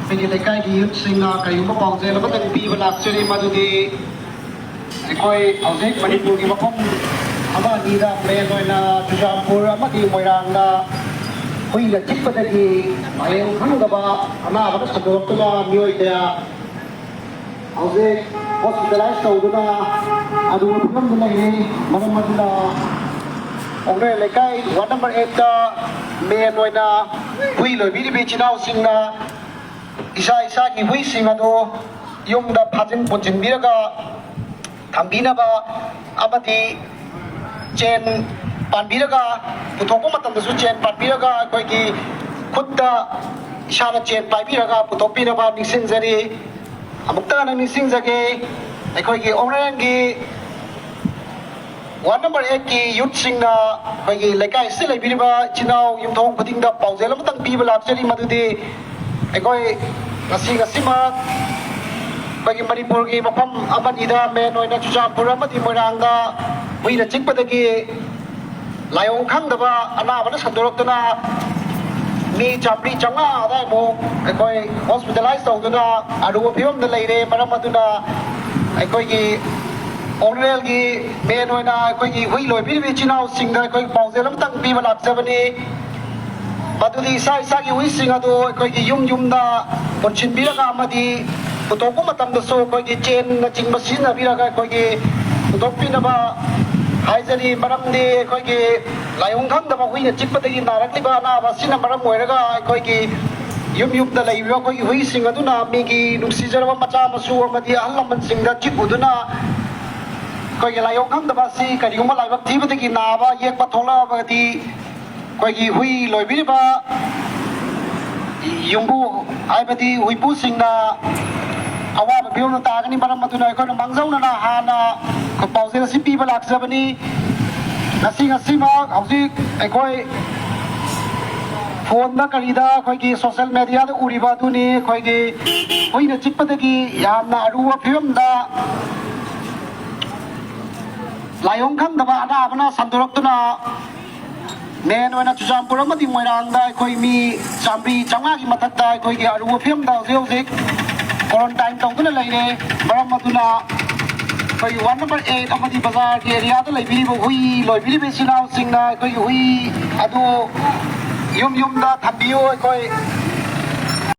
ꯑꯩꯈꯣꯏꯒꯤ ꯂꯩꯀꯥꯏꯒꯤ ꯌꯨꯠꯁꯤꯡꯅ ꯀꯔꯤꯒꯨꯝꯕ ꯄꯥꯎꯖꯦꯜ ꯑꯃꯇꯪ ꯄꯤꯕ ꯂꯥꯛꯆꯔꯤ ꯃꯗꯨꯗꯤ ꯑꯩꯈꯣꯏ ꯍꯧꯖꯤꯛ ꯃꯅꯤꯄꯨꯔꯒꯤ ꯃꯐꯝ ꯑꯃ ꯑꯅꯤꯗ ꯃꯦꯟ ꯑꯣꯏꯅ ꯆꯨꯔꯆꯥꯟꯄꯨꯔ ꯑꯃꯗꯤ ꯃꯣꯏꯔꯥꯡꯗ ꯍꯨꯏꯅ ꯆꯤꯛꯄꯗꯒꯤ ꯂꯥꯏꯌꯦꯡ ꯈꯪꯗꯕ ꯑꯅꯥꯕꯗ ꯁꯟꯗꯣꯔꯛꯇꯨꯅ ꯃꯤꯑꯣꯏ ꯀꯌꯥ ꯍꯧꯖꯤꯛ ꯍꯣꯁꯄꯤꯇꯥꯂꯥꯏꯁ ꯇꯧꯗꯨꯅ ꯑꯗꯨꯒ ꯐꯤꯕꯝꯗ ꯂꯩꯔꯤ ꯃꯔꯝ ꯑꯗꯨꯅ ꯑꯣꯡꯔꯦ ꯂꯩꯀꯥꯏ ꯋꯥꯔꯗ ꯅꯝꯕꯔ 8ꯇ ꯃꯦꯟ ꯑꯣꯏꯅ ꯍꯨꯏ ꯂꯣꯏꯕꯤꯔꯤꯕ ꯏꯆꯤꯜ ꯏꯅꯥꯎꯁꯤꯡꯅ ꯏꯁꯥꯒꯤ ꯍꯨꯏꯁꯤꯡ ꯑꯗꯨ ꯌꯨꯝꯗ ꯐꯥꯖꯤꯟ ꯄꯨꯟꯁꯤꯟꯕꯤꯔꯒ ꯊꯝꯕꯤꯅꯕ ꯑꯃꯗꯤ ꯆꯦꯟ ꯄꯥꯟꯕꯤꯔꯒ ꯄꯨꯊꯣꯛꯄ ꯃꯇꯝꯗꯁꯨ ꯆꯦꯟ ꯄꯥꯟꯕꯤꯔꯒ ꯑꯩꯈꯣꯏꯒꯤ ꯈꯨꯠꯇ ꯏꯁꯥꯅ ꯆꯦꯟ ꯄꯥꯏꯕꯤꯔꯒ ꯄꯨꯊꯣꯛꯄꯤꯅꯕ ꯅꯤꯡꯁꯤꯡꯖꯔꯤ ꯑꯃꯨꯛꯇ ꯍꯟꯅ ꯅꯤꯡꯁꯤꯡꯖꯒꯦ ꯑꯩꯈꯣꯏꯒꯤ ꯑꯣꯡꯔꯦꯟꯒꯤ ꯋꯥꯔꯗ ꯅꯝꯕꯔ 8ꯀꯤ ꯌꯨꯠꯁꯤꯡꯅ ꯑꯩꯈꯣꯏꯒꯤ ꯂꯩꯀꯥꯏꯁꯤꯗ ꯂꯩꯕꯤꯔꯤꯕ ꯏꯆꯤꯜ ꯏꯅꯥꯎ ꯌꯨꯝꯊꯣꯡ ꯈꯨꯗꯤꯡꯗ ꯄꯥꯎꯖꯦꯜ ꯑꯃꯇꯪ ꯄꯤꯕ ꯂꯥꯛꯆꯔꯤ ꯃꯗꯨꯗꯤ ꯑꯩꯈꯣꯏ ꯉꯁꯤꯃꯛ ꯑꯩꯈꯣꯏꯒꯤ ꯃꯅꯤꯄꯨꯔꯒꯤ ꯃꯐꯝ ꯑꯃꯅꯤꯗ ꯃꯦꯟ ꯑꯣꯏꯅ ꯆꯨꯔꯆꯥꯟꯄꯨꯔ ꯑꯃꯗꯤ ꯃꯣꯏꯔꯥꯡꯗ ꯍꯨꯏꯅ ꯆꯤꯛꯄꯗꯒꯤ ꯂꯥꯏꯑꯣꯡ ꯈꯪꯗꯕ ꯑꯅꯥꯕꯅ ꯁꯟꯗꯣꯔꯛꯇꯨꯅ ꯃꯤ 300-500 ꯑꯗꯥꯏꯃꯨꯛ ꯑꯩꯈꯣꯏ ꯍꯣꯁꯄꯤꯇꯥꯂꯥꯏꯁ ꯇꯧꯗꯨꯅ ꯑꯔꯨꯕ ꯐꯤꯕꯝꯗ ꯂꯩꯔꯦ ꯃꯔꯝ ꯑꯗꯨꯅ ꯑꯩꯈꯣꯏꯒꯤ ꯑꯣꯡꯔꯦꯜꯒꯤ ꯃꯦꯟ ꯑꯣꯏꯅ ꯑꯩꯈꯣꯏꯒꯤ ꯍꯨꯏ ꯂꯣꯏꯕꯤꯔꯤꯕ ꯏꯆꯤꯜ ꯏꯅꯥꯎꯁꯤꯡꯗ ꯑꯩꯈꯣꯏ ꯄꯥꯎꯖꯦꯜ ꯑꯃꯇꯪ ꯄꯤꯕ ꯂꯥꯛꯆꯕꯅꯤ ꯃꯗꯨꯗꯤ ꯏꯁꯥꯒꯤ ꯍꯨꯏꯁꯤꯡ ꯑꯗꯨ ꯑꯩꯈꯣꯏꯒꯤ ꯌꯨꯝꯗ ꯄꯨꯟꯁꯤꯟꯕꯤꯔꯒ ꯑꯃꯗꯤ ꯄꯨꯊꯣꯛꯄ ꯃꯇꯝꯗꯁꯨ ꯑꯩꯈꯣꯏꯒꯤ ꯆꯦꯟꯅꯆꯤꯡꯕ ꯁꯤꯖꯤꯟꯅꯕꯤꯔꯒ ꯑꯩꯈꯣꯏꯒꯤ ꯄꯨꯊꯣꯛꯄꯤꯅꯕ ꯍꯥꯏꯖꯔꯤ ꯃꯔꯝꯗꯤ ꯑꯩꯈꯣꯏꯒꯤ ꯂꯥꯏꯑꯣꯡ ꯈꯪꯗꯕ ꯍꯨꯏꯅ ꯆꯤꯛꯄꯗꯒꯤ ꯅꯥꯔꯛꯂꯤꯕ ꯑꯅꯥꯕ ꯑꯁꯤꯅ ꯃꯔꯝ ꯑꯣꯏꯔꯒ ꯑꯩꯈꯣꯏꯒꯤ ꯌꯨꯝꯗ ꯂꯩꯔꯤꯕ ꯑꯩꯈꯣꯏꯒꯤ ꯍꯨꯏꯁꯤꯡ ꯑꯗꯨꯅ ꯃꯤꯒꯤ ꯅꯨꯡꯁꯤꯖꯔꯕ ꯃꯆꯥ ꯃꯁꯨ ꯑꯃꯗꯤ ꯑꯍꯜ ꯂꯃꯟꯁꯤꯡꯗ ꯆꯤꯛꯎꯗꯨꯅ ꯑꯩꯈꯣꯏꯒꯤ ꯂꯥꯏꯑꯣꯡ ꯈꯪꯗꯕ ꯑꯁꯤ ꯀꯔꯤꯒꯨꯝꯕ ꯂꯥꯏꯕꯛ ꯊꯤꯕꯗꯒꯤ ꯅꯥꯕ ꯌꯦꯛꯄ ꯊꯣꯛꯂꯛꯑꯕꯗꯤ ꯑꯩꯈꯣꯏꯒꯤ ꯍꯨꯏ ꯂꯣꯏꯕꯤꯔꯤꯕ ꯌꯨꯝꯕꯨ ꯍꯥꯏꯕꯗꯤ ꯍꯨꯏꯄꯨꯁꯤꯡꯅ ꯑꯋꯥꯕ ꯐꯤꯕꯝꯗ ꯇꯥꯒꯅꯤ ꯃꯔꯝ ꯑꯗꯨꯅ ꯑꯩꯈꯣꯏꯅ ꯃꯥꯡꯖꯧꯅꯅ ꯍꯥꯟꯅ ꯄꯥꯎꯖꯦꯜ ꯑꯁꯤ ꯄꯤꯕ ꯂꯥꯛꯆꯕꯅꯤ ꯉꯁꯤꯃꯛ ꯍꯧꯖꯤꯛ ꯑꯩꯈꯣꯏ ꯐꯣꯟꯗ ꯀꯔꯤꯗ ꯑꯩꯈꯣꯏꯒꯤ ꯁꯣꯁꯤꯌꯦꯜ ꯃꯦꯗꯤꯌꯥꯗ ꯎꯔꯤꯕ ꯑꯗꯨꯅꯤ ꯑꯩꯈꯣꯏꯒꯤ ꯍꯨꯏꯅ ꯆꯤꯛꯄꯗꯒꯤ ꯌꯥꯝꯅ ꯑꯔꯨꯕ ꯐꯤꯕꯝꯗ ꯂꯥꯏꯑꯣꯡ ꯈꯪꯗꯕ ꯑꯅꯥꯕꯅ ꯁꯟꯗꯣꯔꯛꯇꯨꯅ ꯃꯦꯟ ꯑꯣꯏꯅ ꯆꯨꯔꯆꯥꯟꯄꯨꯔ ꯑꯃꯗꯤ ꯃꯣꯏꯔꯥꯡꯗ ꯑꯩꯈꯣꯏ ꯃꯤ 300-500ꯒꯤ ꯃꯊꯛꯇ ꯑꯩꯈꯣꯏꯒꯤ ꯑꯔꯨꯕ ꯐꯤꯕꯝꯗ ꯍꯧꯖꯤꯛ ꯀ꯭ꯋꯥꯔꯟꯇꯥꯏꯟ ꯇꯧꯗꯨꯅ ꯂꯩꯔꯦ ꯃꯔꯝ ꯑꯗꯨꯅ ꯑꯩꯈꯣꯏꯒꯤ ꯋꯥꯔꯗ ꯅꯝꯕꯔ 8 ꯑꯃꯗꯤ ꯕꯖꯥꯔꯒꯤ ꯑꯦꯔꯤꯌꯥꯗ ꯂꯩꯕꯤꯔꯤꯕ ꯍꯨꯏ ꯂꯣꯏꯕꯤꯔꯤꯕ ꯏꯆꯤꯜ ꯏꯅꯥꯎꯁꯤꯡꯅ ꯑꯩꯈꯣꯏꯒꯤ ꯍꯨꯏ ꯑꯗꯨ ꯌꯨꯝꯗ ꯊꯝꯕꯤꯌꯨ ꯑꯩꯈꯣꯏ